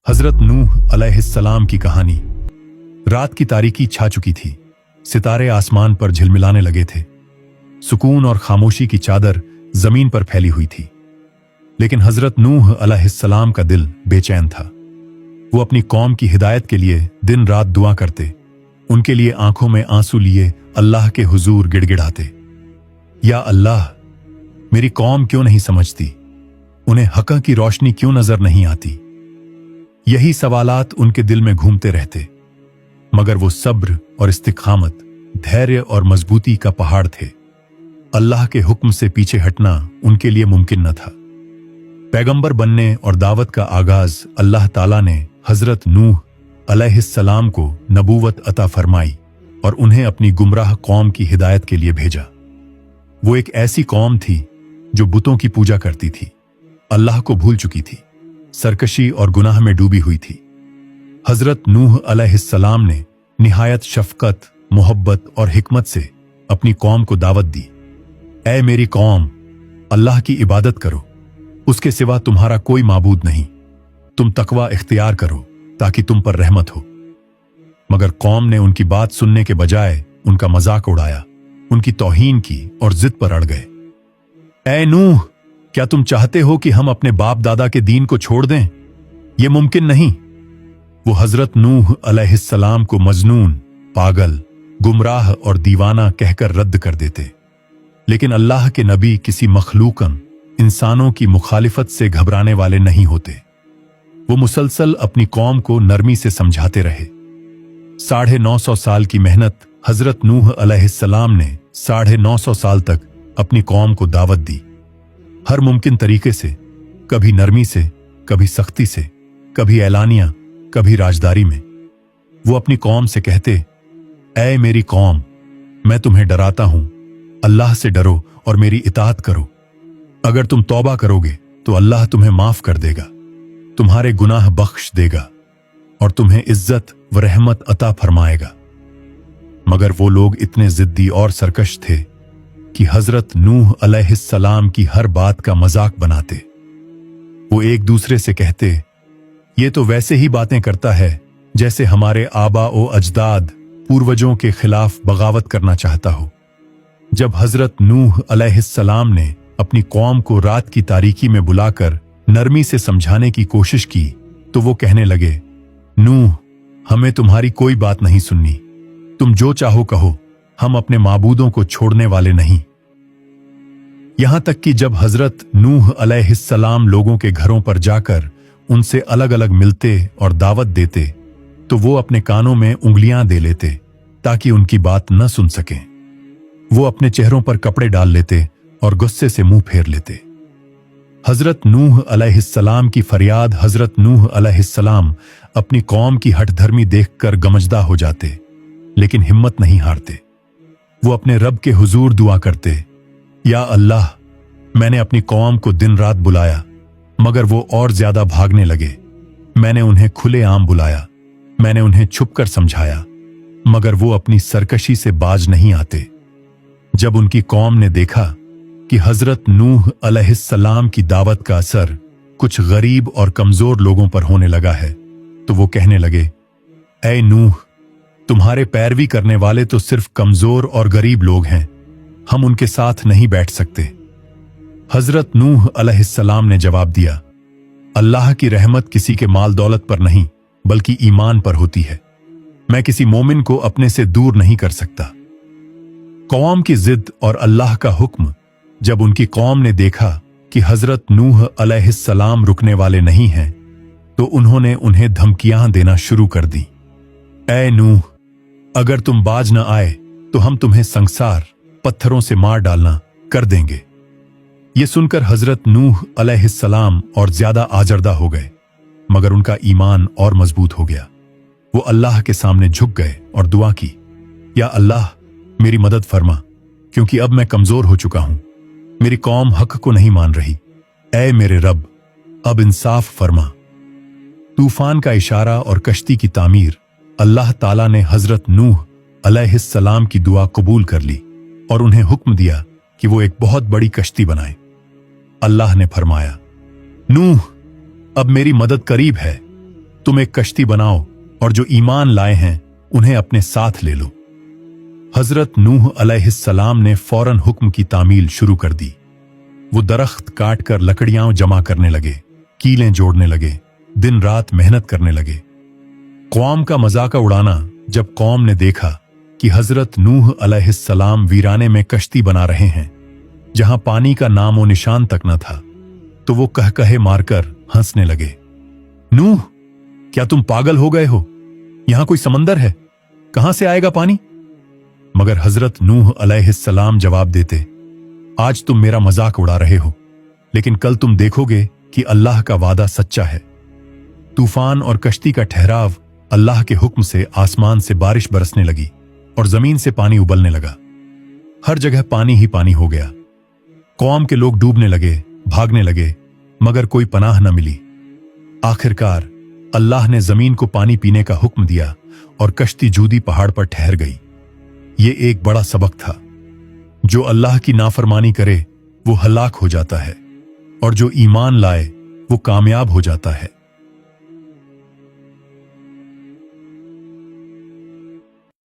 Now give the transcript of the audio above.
हजरत नूह अलैहिस्सलाम की कहानी। रात की तारीकी छा चुकी थी, सितारे आसमान पर झिलमिलाने लगे थे, सुकून और खामोशी की चादर जमीन पर फैली हुई थी। लेकिन हजरत नूह अलैहिस्सलाम का दिल बेचैन था। वो अपनी कौम की हिदायत के लिए दिन रात दुआ करते, उनके लिए आंखों में आंसू लिए अल्लाह के हुजूर गिड़गिड़ाते, या अल्लाह, मेरी कौम क्यों नहीं समझती, उन्हें हक़ की रोशनी क्यों नजर नहीं आती। यही सवालात उनके दिल में घूमते रहते, मगर वो सब्र और इस्तिकामत, धैर्य और मजबूती का पहाड़ थे। अल्लाह के हुक्म से पीछे हटना उनके लिए मुमकिन न था। पैगंबर बनने और दावत का आगाज अल्लाह ताला ने हजरत नूह अलैहिस्सलाम को नबूवत अता फरमाई और उन्हें अपनी गुमराह कौम की हिदायत के लिए भेजा। वो एक ऐसी कौम थी जो बुतों की पूजा करती थी, अल्लाह को भूल चुकी थी, सरकशी और गुनाह में डूबी हुई थी। हजरत नूह अलैहिस्सलाम ने निहायत शफकत, मोहब्बत और हिकमत से अपनी कौम को दावत दी। ऐ मेरी कौम, अल्लाह की इबादत करो, उसके सिवा तुम्हारा कोई माबूद नहीं। तुम तकवा इख्तियार करो ताकि तुम पर रहमत हो। मगर कौम ने उनकी बात सुनने के बजाय उनका मजाक उड़ाया, उनकी तौहीन की और जिद पर अड़ गए। ऐ नूह, क्या तुम चाहते हो कि हम अपने बाप दादा के दीन को छोड़ दें? यह मुमकिन नहीं। वो हजरत नूह अलैहिस्सलाम को मजनून, पागल, गुमराह और दीवाना कहकर रद्द कर देते। लेकिन अल्लाह के नबी किसी मखलूकन, इंसानों की मुखालिफत से घबराने वाले नहीं होते। वो मुसलसल अपनी कौम को नरमी से समझाते रहे। 950 साल की मेहनत हजरत नूह अलैहिस्सलाम ने 950 साल तक अपनी कौम को दावत दी, हर मुमकिन तरीके से, कभी नरमी से, कभी सख्ती से, कभी ऐलानिया, कभी राजदारी में। वो अपनी कौम से कहते, ऐ मेरी कौम, मैं तुम्हें डराता हूं, अल्लाह से डरो और मेरी इताअत करो। अगर तुम तौबा करोगे तो अल्लाह तुम्हें माफ कर देगा, तुम्हारे गुनाह बख्श देगा और तुम्हें इज्जत व रहमत अता फरमाएगा। मगर वो लोग इतने जिद्दी और सरकश थे कि हजरत नूह अलैहिस्सलाम की हर बात का मजाक बनाते। वो एक दूसरे से कहते, ये तो वैसे ही बातें करता है जैसे हमारे आबा ओ अजदाद, पूर्वजों के खिलाफ बगावत करना चाहता हो। जब हजरत नूह अलैहिस्सलाम ने अपनी कौम को रात की तारीकी में बुलाकर नरमी से समझाने की कोशिश की तो वो कहने लगे, नूह, हमें तुम्हारी कोई बात नहीं सुननी, तुम जो चाहो कहो, हम अपने माबूदों को छोड़ने वाले नहीं। यहां तक कि जब हजरत नूह अलैहिस्सलाम लोगों के घरों पर जाकर उनसे अलग अलग मिलते और दावत देते तो वो अपने कानों में उंगलियां दे लेते ताकि उनकी बात न सुन सकें। वो अपने चेहरों पर कपड़े डाल लेते और गुस्से से मुंह फेर लेते। हजरत नूह अलैहिस्सलाम की फरियाद हजरत नूह अलैहिस्सलाम अपनी कौम की हठधर्मी देखकर गमजदा हो जाते, लेकिन हिम्मत नहीं हारते। वो अपने रब के हुजूर दुआ करते, या अल्लाह, मैंने अपनी कौम को दिन रात बुलाया मगर वो और ज्यादा भागने लगे। मैंने उन्हें खुले आम बुलाया, मैंने उन्हें छुपकर समझाया, मगर वो अपनी सरकशी से बाज नहीं आते। जब उनकी कौम ने देखा कि हजरत नूह अलैहिस्सलाम की दावत का असर कुछ गरीब और कमजोर लोगों पर होने लगा है तो वो कहने लगे, ऐ नूह, तुम्हारे पैरवी करने वाले तो सिर्फ कमजोर और गरीब लोग हैं, हम उनके साथ नहीं बैठ सकते। हजरत नूह अलैहिस्सलाम ने जवाब दिया, अल्लाह की रहमत किसी के माल दौलत पर नहीं बल्कि ईमान पर होती है। मैं किसी मोमिन को अपने से दूर नहीं कर सकता। कौम की जिद और अल्लाह का हुक्म जब उनकी कौम ने देखा कि हजरत नूह अलैहिस्सलाम रुकने वाले नहीं हैं तो उन्होंने उन्हें धमकियां देना शुरू कर दी। ऐ नूह, अगर तुम बाज न आए तो हम तुम्हें संसार, पत्थरों से मार डालना कर देंगे। ये सुनकर हजरत नूह अलैहिस्सलाम और ज्यादा आजरदा हो गए, मगर उनका ईमान और मजबूत हो गया। वो अल्लाह के सामने झुक गए और दुआ की, या अल्लाह, मेरी मदद फरमा, क्योंकि अब मैं कमजोर हो चुका हूं, मेरी कौम हक को नहीं मान रही। ऐ मेरे रब, अब इंसाफ फरमा। तूफान का इशारा और कश्ती की तामीर अल्लाह ताला ने हजरत नूह अलैहिस्सलाम की दुआ कबूल कर ली और उन्हें हुक्म दिया कि वो एक बहुत बड़ी कश्ती बनाए। अल्लाह ने फरमाया, नूह, अब मेरी मदद करीब है, तुम एक कश्ती बनाओ और जो ईमान लाए हैं उन्हें अपने साथ ले लो। हजरत नूह अलैहिस्सलाम ने फौरन हुक्म की तामील शुरू कर दी। वो दरख्त काट कर लकड़ियां जमा करने लगे, कीलें जोड़ने लगे, दिन रात मेहनत करने लगे। कौम का मजाका उड़ाना जब कौम ने देखा कि हजरत नूह अलैहिस्सलाम वीराने में कश्ती बना रहे हैं जहां पानी का नामो निशान तक न था, तो वो कहे मारकर हंसने लगे। नूह, क्या तुम पागल हो गए हो? यहां कोई समंदर है, कहां से आएगा पानी? मगर हजरत नूह अलैहिस्सलाम जवाब देते, आज तुम मेरा मजाक उड़ा रहे हो, लेकिन कल तुम देखोगे कि अल्लाह का वादा सच्चा है। तूफान और कश्ती का ठहराव अल्लाह के हुक्म से आसमान से बारिश बरसने लगी और जमीन से पानी उबलने लगा। हर जगह पानी ही पानी हो गया। कौम के लोग डूबने लगे, भागने लगे, मगर कोई पनाह न मिली। आखिरकार अल्लाह ने जमीन को पानी पीने का हुक्म दिया और कश्ती जूदी पहाड़ पर ठहर गई। ये एक बड़ा सबक था। जो अल्लाह की नाफरमानी करे वो हलाक हो जाता है और जो ईमान लाए वो कामयाब हो जाता है।